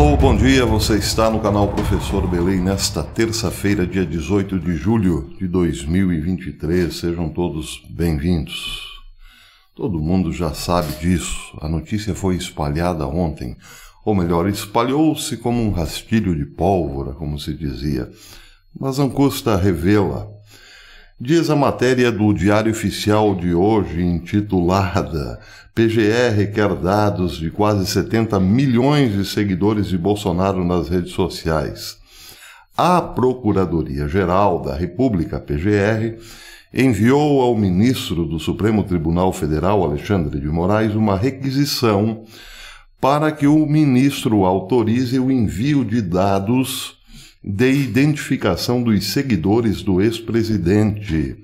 Alô, bom dia, você está no canal Professor Belém nesta terça-feira, dia 18 de julho de 2023. Sejam todos bem-vindos. Todo mundo já sabe disso, a notícia foi espalhada ontem, ou melhor, espalhou-se como um rastilho de pólvora, como se dizia, mas não custa revê-la. Diz a matéria do Diário Oficial de hoje, intitulada PGR quer dados de quase 70 milhões de seguidores de Bolsonaro nas redes sociais. A Procuradoria-Geral da República, PGR, enviou ao ministro do Supremo Tribunal Federal, Alexandre de Moraes, uma requisição para que o ministro autorize o envio de dados de identificação dos seguidores do ex-presidente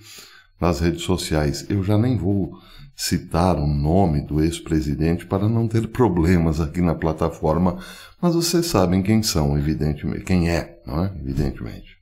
nas redes sociais. Eu já nem vou citar o nome do ex-presidente para não ter problemas aqui na plataforma, mas vocês sabem quem são, evidentemente. Quem é, não é? Evidentemente.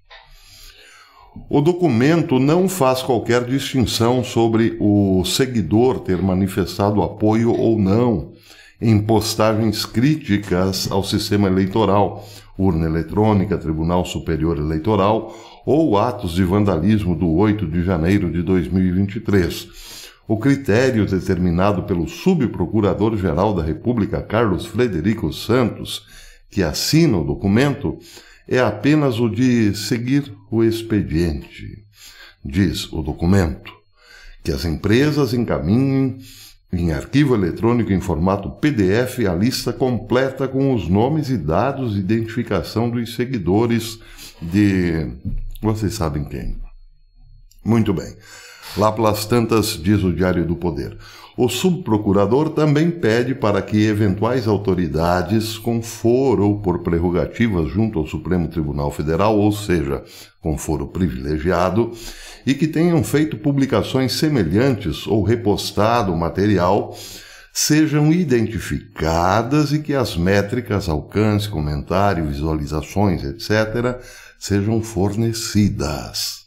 O documento não faz qualquer distinção sobre o seguidor ter manifestado apoio ou não em postagens críticas ao sistema eleitoral, urna eletrônica, Tribunal Superior Eleitoral ou atos de vandalismo do 8 de janeiro de 2023. O critério determinado pelo subprocurador-geral da República, Carlos Frederico Santos, que assina o documento, é apenas o de seguir o expediente. Diz o documento que as empresas encaminhem em arquivo eletrônico em formato PDF a lista completa com os nomes e dados de identificação dos seguidores de... vocês sabem quem. Muito bem. Lá pelas tantas, diz o Diário do Poder. O subprocurador também pede para que eventuais autoridades com foro por prerrogativas junto ao Supremo Tribunal Federal, ou seja, com foro privilegiado, e que tenham feito publicações semelhantes ou repostado o material, sejam identificadas e que as métricas, alcance, comentário, visualizações, etc., sejam fornecidas.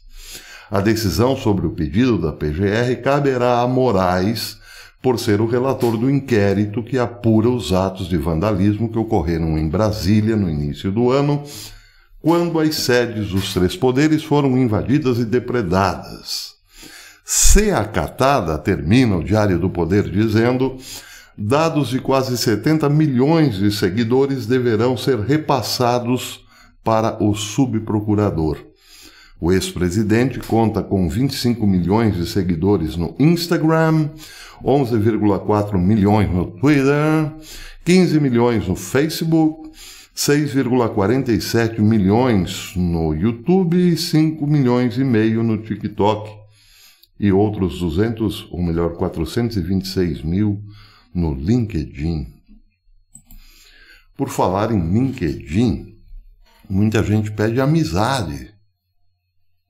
A decisão sobre o pedido da PGR caberá a Moraes, por ser o relator do inquérito que apura os atos de vandalismo que ocorreram em Brasília no início do ano, quando as sedes dos três poderes foram invadidas e depredadas. Se acatada, termina o Diário do Poder dizendo, dados de quase 70 milhões de seguidores deverão ser repassados para o subprocurador. O ex-presidente conta com 25 milhões de seguidores no Instagram, 11,4 milhões no Twitter, 15 milhões no Facebook, 6,47 milhões no YouTube e 5 milhões e meio no TikTok e outros 426 mil no LinkedIn. Por falar em LinkedIn, muita gente pede amizade.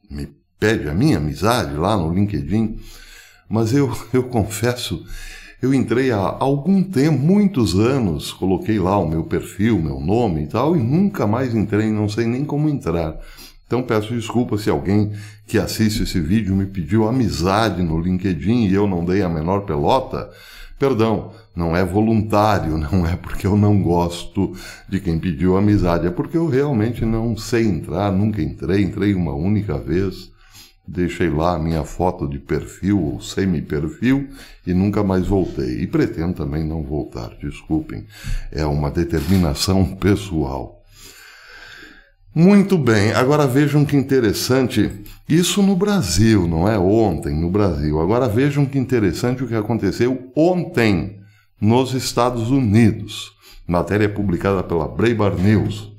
Me pede a minha amizade lá no LinkedIn, mas eu confesso, eu entrei há algum tempo, muitos anos, coloquei lá o meu perfil, meu nome e tal, e nunca mais entrei, não sei nem como entrar. Então peço desculpa se alguém que assiste esse vídeo me pediu amizade no LinkedIn e eu não dei a menor pelota. Perdão, não é voluntário, não é porque eu não gosto de quem pediu amizade, é porque eu realmente não sei entrar, nunca entrei uma única vez, deixei lá a minha foto de perfil ou semi-perfil e nunca mais voltei. E pretendo também não voltar, desculpem, é uma determinação pessoal. Muito bem, agora vejam que interessante, isso no Brasil, não é ontem, no Brasil. Agora vejam que interessante o que aconteceu ontem nos Estados Unidos. Matéria publicada pela Breitbart News.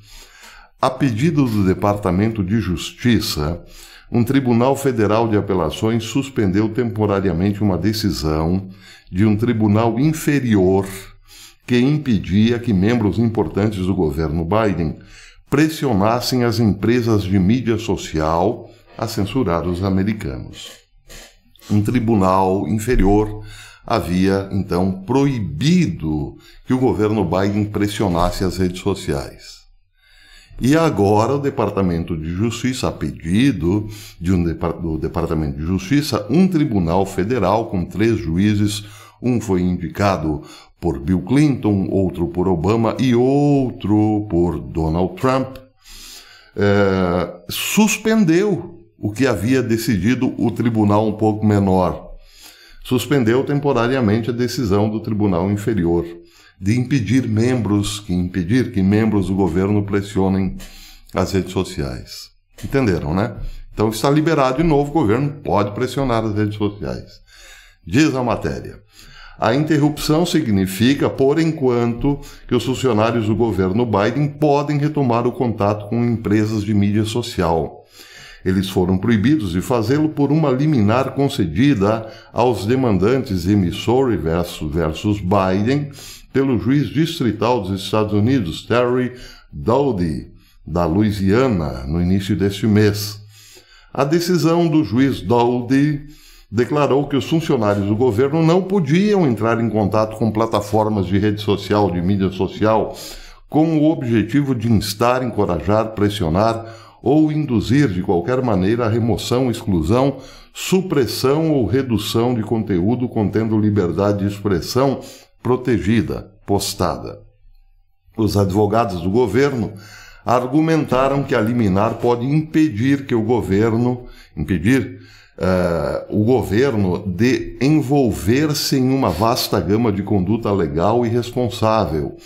A pedido do Departamento de Justiça, um Tribunal Federal de Apelações suspendeu temporariamente uma decisão de um tribunal inferior que impedia que membros importantes do governo Biden pressionassem as empresas de mídia social a censurar os americanos. Um tribunal inferior havia, então, proibido que o governo Biden pressionasse as redes sociais. E agora o Departamento de Justiça, a pedido do Departamento de Justiça, um tribunal federal com 3 juízes Um foi indicado por Bill Clinton, outro por Obama e outro por Donald Trump, suspendeu o que havia decidido o tribunal um pouco menor. Suspendeu temporariamente a decisão do tribunal inferior de impedir que membros do governo pressionem as redes sociais. Entenderam, né? Então está liberado de novo, o governo pode pressionar as redes sociais. Diz a matéria: a interrupção significa, por enquanto, que os funcionários do governo Biden podem retomar o contato com empresas de mídia social. Eles foram proibidos de fazê-lo por uma liminar concedida aos demandantes de Missouri versus Biden pelo juiz distrital dos Estados Unidos, Terry Doughty, da Louisiana, no início deste mês. A decisão do juiz Doughty declarou que os funcionários do governo não podiam entrar em contato com plataformas de rede social, de mídia social, com o objetivo de instar, encorajar, pressionar ou induzir de qualquer maneira a remoção, exclusão, supressão ou redução de conteúdo contendo liberdade de expressão protegida, postada. Os advogados do governo argumentaram que a liminar pode impedir o governo de envolver-se em uma vasta gama de conduta legal e responsável,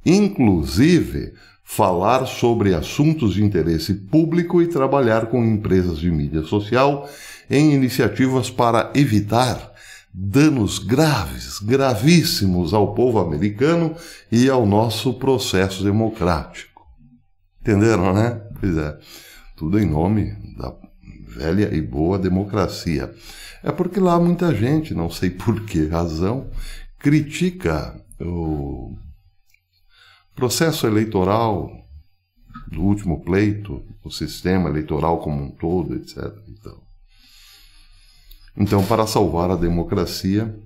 inclusive falar sobre assuntos de interesse público e trabalhar com empresas de mídia social em iniciativas para evitar danos gravíssimos ao povo americano e ao nosso processo democrático. Entenderam, né? Pois é, tudo em nome da velha e boa democracia. É porque lá muita gente, não sei por que razão, critica o processo eleitoral do último pleito, o sistema eleitoral como um todo, etc. Então, para salvar a democracia,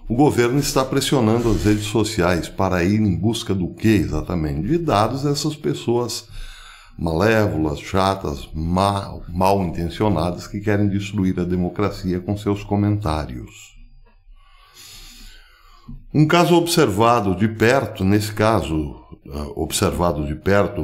o governo está pressionando as redes sociais para ir em busca do quê exatamente? De dados dessas pessoas malévolas, chatas, mal intencionadas que querem destruir a democracia com seus comentários. Um caso observado de perto,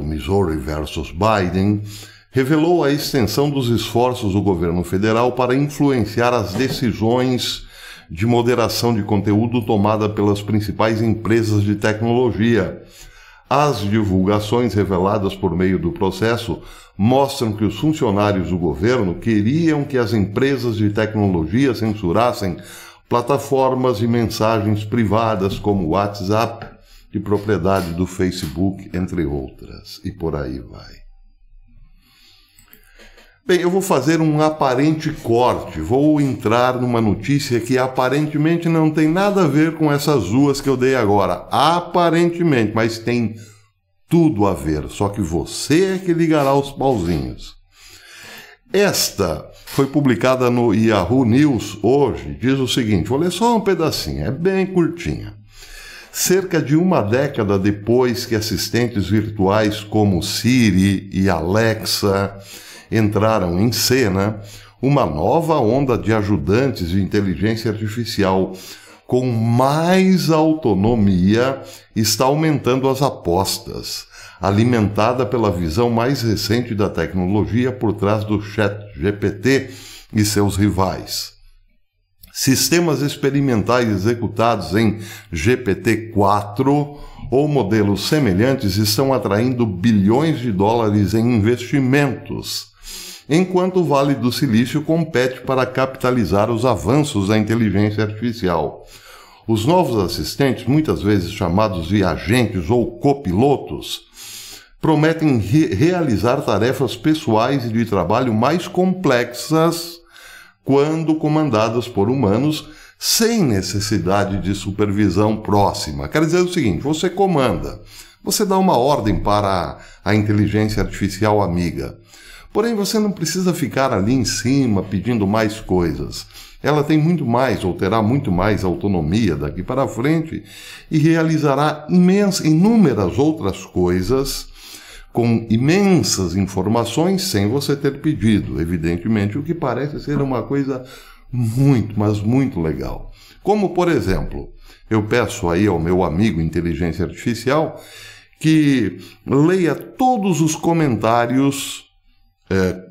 Missouri versus Biden, revelou a extensão dos esforços do governo federal para influenciar as decisões de moderação de conteúdo tomada pelas principais empresas de tecnologia. As divulgações reveladas por meio do processo mostram que os funcionários do governo queriam que as empresas de tecnologia censurassem plataformas e mensagens privadas como o WhatsApp, de propriedade do Facebook, entre outras, e por aí vai. Bem, eu vou fazer um aparente corte, vou entrar numa notícia que aparentemente não tem nada a ver com essas duas que eu dei agora. Aparentemente, mas tem tudo a ver, só que você é que ligará os pauzinhos. Esta foi publicada no Yahoo News hoje, diz o seguinte, vou ler só um pedacinho, é bem curtinha. Cerca de uma década depois que assistentes virtuais como Siri e Alexa entraram em cena, uma nova onda de ajudantes de inteligência artificial com mais autonomia está aumentando as apostas, alimentada pela visão mais recente da tecnologia por trás do ChatGPT e seus rivais. Sistemas experimentais executados em GPT-4 ou modelos semelhantes estão atraindo bilhões de dólares em investimentos, enquanto o Vale do Silício compete para capitalizar os avanços da inteligência artificial. Os novos assistentes, muitas vezes chamados de agentes ou copilotos, prometem realizar tarefas pessoais e de trabalho mais complexas quando comandadas por humanos, sem necessidade de supervisão próxima. Quer dizer o seguinte, você comanda, você dá uma ordem para a inteligência artificial amiga. Porém, você não precisa ficar ali em cima pedindo mais coisas. Ela tem muito mais, ou terá muito mais autonomia daqui para frente e realizará inúmeras outras coisas com imensas informações sem você ter pedido. Evidentemente, o que parece ser uma coisa muito, mas muito legal. Como, por exemplo, eu peço aí ao meu amigo Inteligência Artificial que leia todos os comentários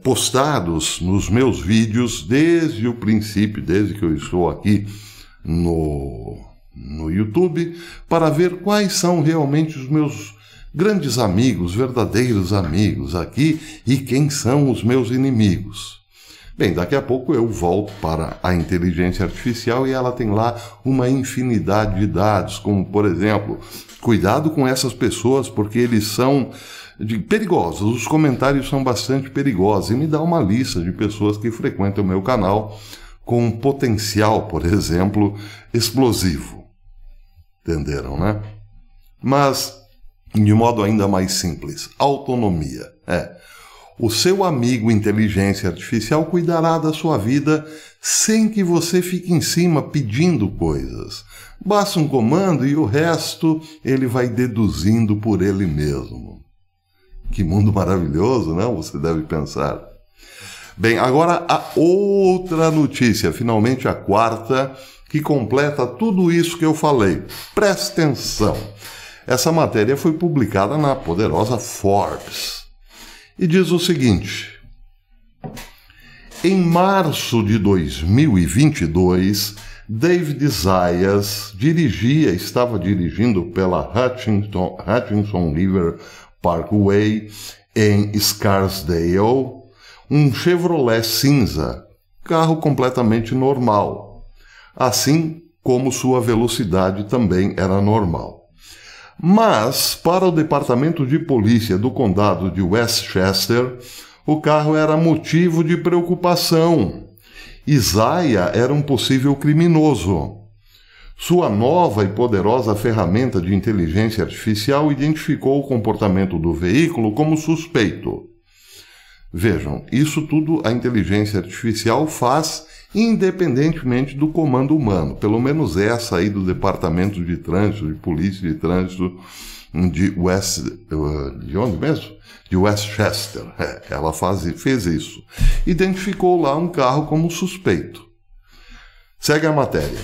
postados nos meus vídeos desde o princípio, desde que eu estou aqui no YouTube, para ver quais são realmente os meus grandes amigos, verdadeiros amigos aqui e quem são os meus inimigos. Bem, daqui a pouco eu volto para a inteligência artificial e ela tem lá uma infinidade de dados, como, por exemplo, cuidado com essas pessoas porque eles são perigosos, os comentários são bastante perigosos, e me dá uma lista de pessoas que frequentam o meu canal com potencial, por exemplo, explosivo. Entenderam, né? Mas, de modo ainda mais simples, autonomia. O seu amigo inteligência artificial cuidará da sua vida sem que você fique em cima pedindo coisas. Basta um comando e o resto ele vai deduzindo por ele mesmo. Que mundo maravilhoso, não? Você deve pensar. Bem, agora a outra notícia, finalmente a quarta, que completa tudo isso que eu falei. Preste atenção. Essa matéria foi publicada na poderosa Forbes. E diz o seguinte: em março de 2022, David Zayas estava dirigindo pela Hutchinson River Parkway em Scarsdale, um Chevrolet cinza, carro completamente normal, assim como sua velocidade também era normal. Mas, para o Departamento de Polícia do Condado de Westchester, o carro era motivo de preocupação. Zaya era um possível criminoso. Sua nova e poderosa ferramenta de inteligência artificial identificou o comportamento do veículo como suspeito. Vejam, isso tudo a inteligência artificial faz independentemente do comando humano. Pelo menos essa aí do Departamento de Trânsito, de Polícia de Trânsito de onde mesmo? De Westchester. Ela fez isso. Identificou lá um carro como suspeito. Segue a matéria.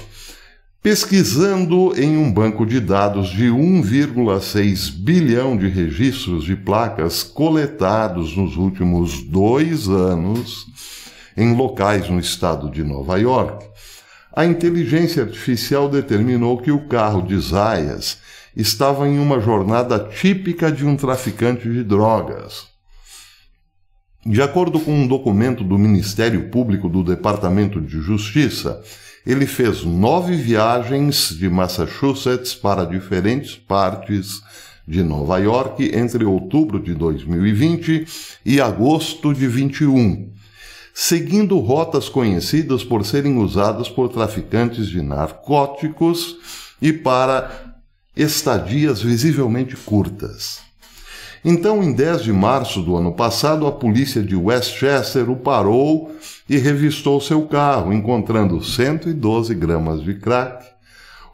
Pesquisando em um banco de dados de 1,6 bilhão de registros de placas coletados nos últimos 2 anos em locais no estado de Nova York, a inteligência artificial determinou que o carro de Zayas estava em uma jornada típica de um traficante de drogas. De acordo com um documento do Ministério Público do Departamento de Justiça, ele fez 9 viagens de Massachusetts para diferentes partes de Nova York entre outubro de 2020 e agosto de 2021, seguindo rotas conhecidas por serem usadas por traficantes de narcóticos e para estadias visivelmente curtas. Então, em 10 de março do ano passado, a polícia de Westchester o parou e revistou seu carro, encontrando 112 gramas de crack,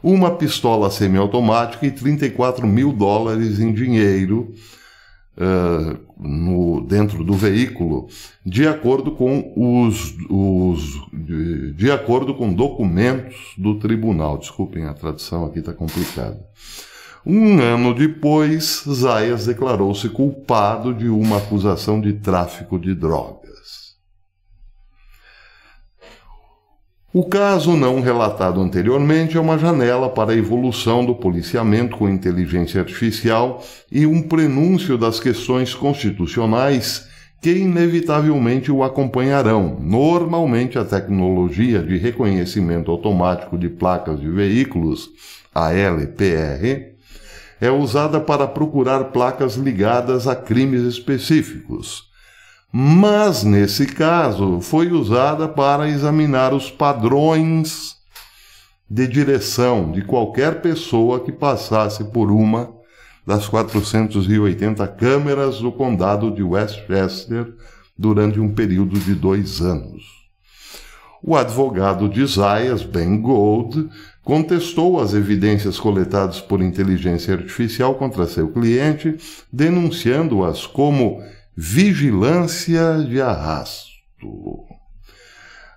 uma pistola semiautomática e $34 mil em dinheiro dentro do veículo, de acordo com de acordo com documentos do tribunal. Desculpem, a tradução aqui está complicada. Um ano depois, Zayas declarou-se culpado de uma acusação de tráfico de drogas. O caso não relatado anteriormente é uma janela para a evolução do policiamento com inteligência artificial e um prenúncio das questões constitucionais que inevitavelmente o acompanharão. Normalmente, a tecnologia de reconhecimento automático de placas de veículos, a LPR, é usada para procurar placas ligadas a crimes específicos. Mas, nesse caso, foi usada para examinar os padrões de direção de qualquer pessoa que passasse por uma das 480 câmeras do condado de Westchester durante um período de 2 anos. O advogado de Zayas, Ben Gold, contestou as evidências coletadas por inteligência artificial contra seu cliente, denunciando-as como vigilância de arrasto.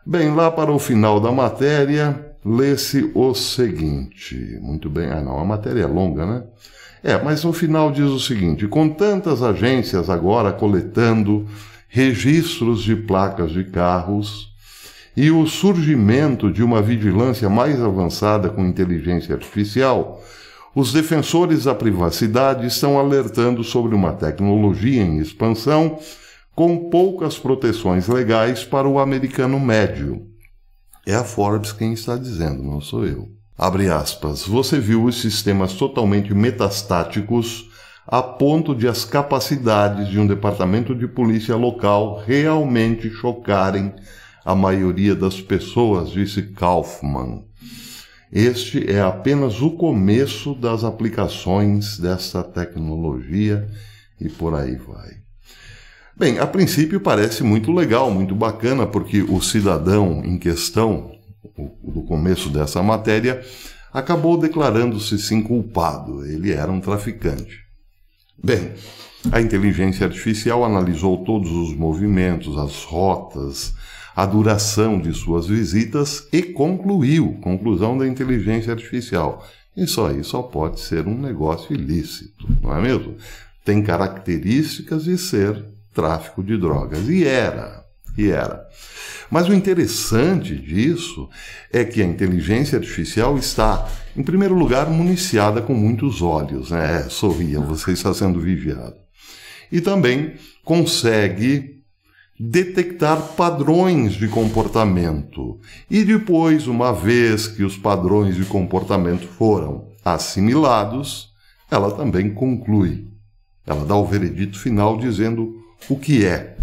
Bem, lá para o final da matéria, lê-se o seguinte. Muito bem, a matéria é longa, né? Mas no final diz o seguinte: com tantas agências agora coletando registros de placas de carros e o surgimento de uma vigilância mais avançada com inteligência artificial, os defensores da privacidade estão alertando sobre uma tecnologia em expansão com poucas proteções legais para o americano médio. É a Forbes quem está dizendo, não sou eu. Abre aspas. Você viu os sistemas totalmente metastáticos a ponto de as capacidades de um departamento de polícia local realmente chocarem a maioria das pessoas, disse Kaufman. Este é apenas o começo das aplicações dessa tecnologia e por aí vai. Bem, a princípio parece muito legal, muito bacana, porque o cidadão em questão, no começo dessa matéria, acabou declarando-se sim culpado. Ele era um traficante. Bem, a inteligência artificial analisou todos os movimentos, as rotas, a duração de suas visitas e conclusão da inteligência artificial. Isso aí só pode ser um negócio ilícito, não é mesmo? Tem características de ser tráfico de drogas. E era. Mas o interessante disso é que a inteligência artificial está, em primeiro lugar, municiada com muitos olhos, né? Sorria, você está sendo vigiado. E também consegue detectar padrões de comportamento. E depois, uma vez que os padrões de comportamento foram assimilados, ela também conclui. Ela dá o veredito final dizendo o que é.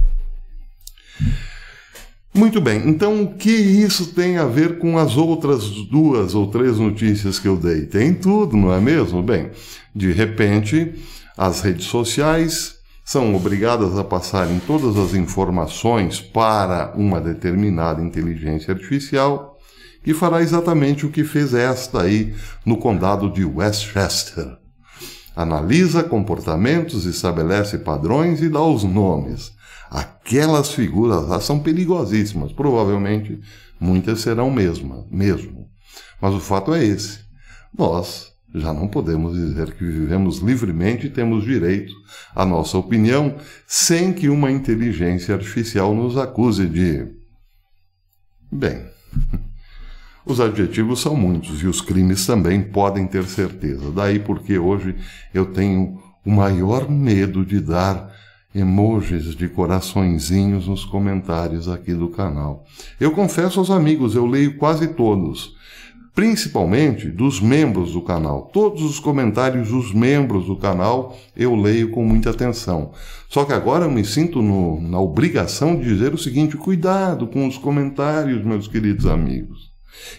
Muito bem, então o que isso tem a ver com as outras 2 ou 3 notícias que eu dei? Tem tudo, não é mesmo? Bem, de repente, as redes sociais são obrigadas a passarem todas as informações para uma determinada inteligência artificial que fará exatamente o que fez esta aí no condado de Westchester. Analisa comportamentos, estabelece padrões e dá os nomes. Aquelas figuras lá são perigosíssimas. Provavelmente muitas serão mesmo. Mas o fato é esse. Nós já não podemos dizer que vivemos livremente e temos direito à nossa opinião sem que uma inteligência artificial nos acuse de... Bem... Os adjetivos são muitos e os crimes também, podem ter certeza. Daí porque hoje eu tenho o maior medo de dar emojis de coraçõezinhos nos comentários aqui do canal. Eu confesso aos amigos, eu leio quase todos, principalmente dos membros do canal. Todos os comentários dos membros do canal eu leio com muita atenção. Só que agora eu me sinto na obrigação de dizer o seguinte: cuidado com os comentários, meus queridos amigos.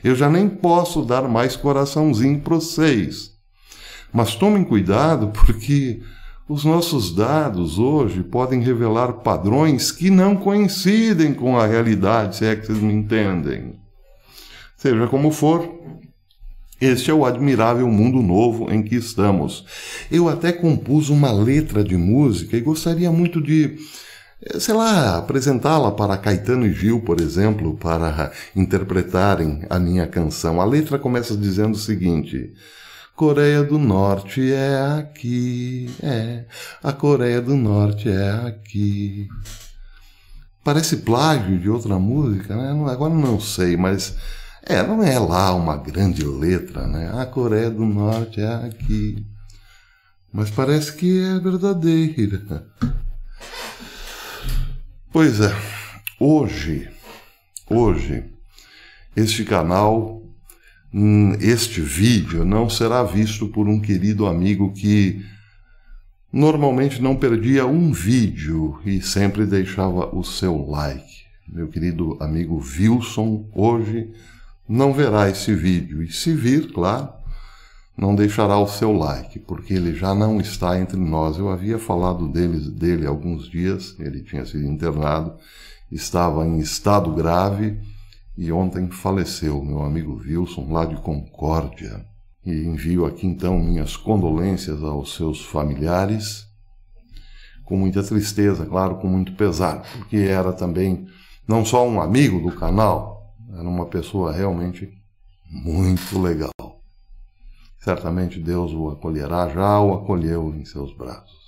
Eu já nem posso dar mais coraçãozinho para vocês. Mas tomem cuidado porque os nossos dados hoje podem revelar padrões que não coincidem com a realidade, se é que vocês me entendem. Seja como for, este é o admirável mundo novo em que estamos. Eu até compus uma letra de música e gostaria muito de... apresentá-la para Caetano e Gil, por exemplo, para interpretarem a minha canção. A letra começa dizendo o seguinte: Coreia do Norte é aqui, a Coreia do Norte é aqui. Parece plágio de outra música, né? Agora não sei, mas não é lá uma grande letra, né? A Coreia do Norte é aqui. Mas parece que é verdadeira. Pois é, hoje, este canal, este vídeo não será visto por um querido amigo que normalmente não perdia um vídeo e sempre deixava o seu like. Meu querido amigo Wilson, hoje não verá esse vídeo. E se vir, claro, não deixará o seu like, porque ele já não está entre nós. Eu havia falado dele há alguns dias, ele tinha sido internado, estava em estado grave e ontem faleceu, meu amigo Wilson, lá de Concórdia. E envio aqui então minhas condolências aos seus familiares, com muita tristeza, claro, com muito pesar, porque era também não só um amigo do canal, Era uma pessoa realmente muito legal. Certamente Deus o acolherá, já o acolheu em seus braços.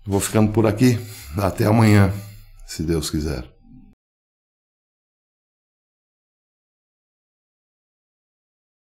Vou ficando por aqui. Até amanhã, se Deus quiser.